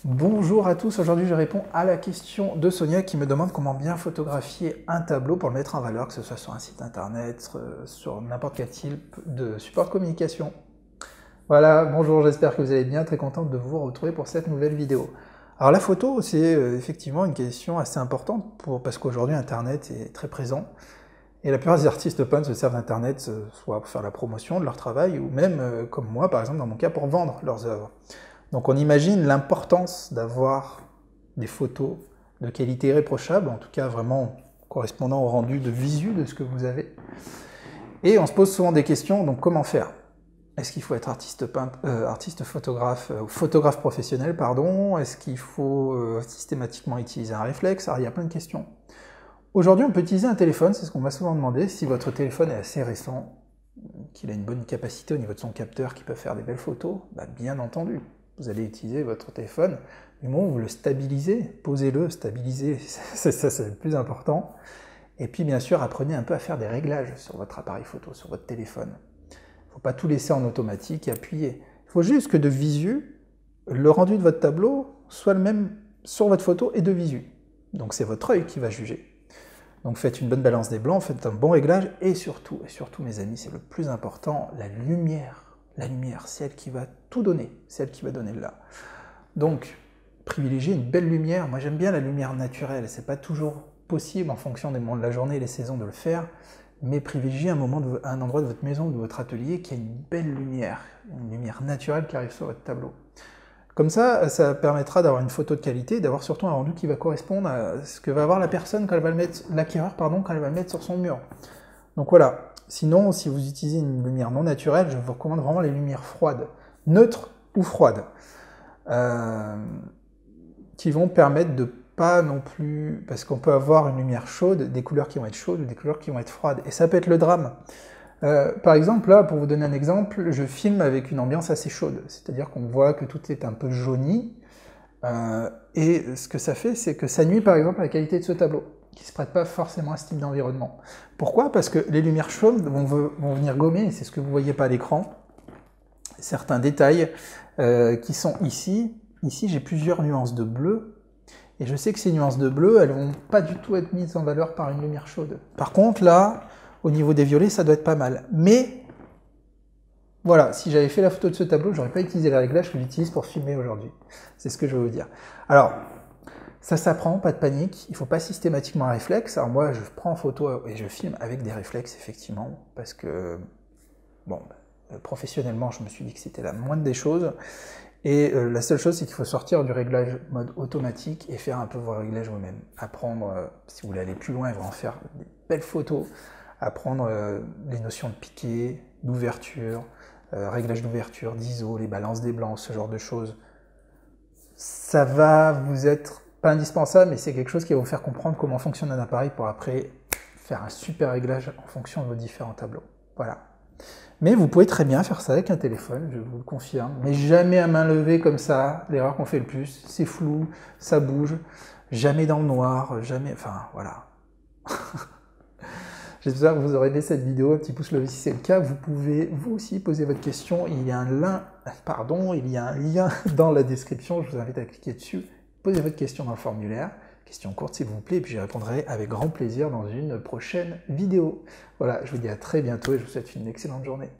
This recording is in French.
Bonjour à tous, aujourd'hui je réponds à la question de Sonia qui me demande comment bien photographier un tableau pour le mettre en valeur, que ce soit sur un site internet, sur n'importe quel type de support de communication. Voilà, bonjour, j'espère que vous allez bien, très contente de vous retrouver pour cette nouvelle vidéo. Alors la photo, c'est effectivement une question assez importante parce qu'aujourd'hui internet est très présent et la plupart des artistes peintres se servent d'internet soit pour faire la promotion de leur travail ou même, comme moi par exemple dans mon cas, pour vendre leurs œuvres. Donc on imagine l'importance d'avoir des photos de qualité irréprochable, en tout cas vraiment correspondant au rendu de visu de ce que vous avez. Et on se pose souvent des questions, donc comment faire? Est-ce qu'il faut être artiste photographe, photographe professionnel, pardon? Est-ce qu'il faut systématiquement utiliser un réflexe? Alors il y a plein de questions. Aujourd'hui on peut utiliser un téléphone, c'est ce qu'on m'a souvent demandé, si votre téléphone est assez récent, qu'il a une bonne capacité au niveau de son capteur qui peut faire des belles photos, bah bien entendu. Vous allez utiliser votre téléphone, du moment où vous le stabilisez, posez-le, stabilisez, ça c'est le plus important. Et puis bien sûr, apprenez un peu à faire des réglages sur votre appareil photo, sur votre téléphone. Il ne faut pas tout laisser en automatique et appuyer. Il faut juste que de visu, le rendu de votre tableau soit le même sur votre photo et de visu. Donc c'est votre œil qui va juger. Donc faites une bonne balance des blancs, faites un bon réglage et surtout mes amis, c'est le plus important, la lumière. La lumière, c'est elle qui va tout donner, c'est elle qui va donner là. Donc, privilégiez une belle lumière. Moi, j'aime bien la lumière naturelle. C'est pas toujours possible en fonction des moments de la journée et des saisons de le faire, mais privilégiez un endroit de votre maison ou de votre atelier qui a une belle lumière, une lumière naturelle qui arrive sur votre tableau. Comme ça permettra d'avoir une photo de qualité, d'avoir surtout un rendu qui va correspondre à ce que va avoir la personne quand elle va le mettre, l'acquéreur, pardon, quand elle va le mettre sur son mur. Donc voilà. Sinon, si vous utilisez une lumière non naturelle, je vous recommande vraiment les lumières froides, neutres ou froides, qui vont permettre de pas non plus, parce qu'on peut avoir une lumière chaude, des couleurs qui vont être chaudes ou des couleurs qui vont être froides, et ça peut être le drame. Par exemple, là, pour vous donner un exemple, je filme avec une ambiance assez chaude, c'est-à-dire qu'on voit que tout est un peu jauni, et ce que ça fait, c'est que ça nuit par exemple à la qualité de ce tableau, qui ne se prête pas forcément à ce type d'environnement. Pourquoi? Parce que les lumières chaudes vont venir gommer, et c'est ce que vous ne voyez pas à l'écran, certains détails qui sont ici. Ici, j'ai plusieurs nuances de bleu, et je sais que ces nuances de bleu, elles ne vont pas du tout être mises en valeur par une lumière chaude. Par contre, là, au niveau des violets, ça doit être pas mal. Mais voilà, si j'avais fait la photo de ce tableau, j'aurais pas utilisé les réglages que j'utilise pour filmer aujourd'hui. C'est ce que je veux vous dire. Alors, ça s'apprend, pas de panique, il ne faut pas systématiquement un réflexe. Alors moi, je prends en photo et je filme avec des réflexes, effectivement, parce que, bon, professionnellement, je me suis dit que c'était la moindre des choses. Et la seule chose, c'est qu'il faut sortir du réglage mode automatique et faire un peu vos réglages vous-même. Apprendre, si vous voulez aller plus loin et vraiment faire des belles photos, apprendre les notions de piqué, d'ouverture, réglage d'ouverture, d'ISO, les balances des blancs, ce genre de choses. Ça va vous être pas indispensable, mais c'est quelque chose qui va vous faire comprendre comment fonctionne un appareil pour après faire un super réglage en fonction de vos différents tableaux. Voilà. Mais vous pouvez très bien faire ça avec un téléphone, je vous le confirme. Mais jamais à main levée comme ça, l'erreur qu'on fait le plus, c'est flou, ça bouge, jamais dans le noir, jamais... Enfin, voilà. J'espère que vous aurez aimé cette vidéo, un petit pouce levé si c'est le cas. Vous pouvez vous aussi poser votre question. Il y a un lien dans la description, je vous invite à cliquer dessus. Posez votre question dans le formulaire, question courte s'il vous plaît, et puis j'y répondrai avec grand plaisir dans une prochaine vidéo. Voilà, je vous dis à très bientôt et je vous souhaite une excellente journée.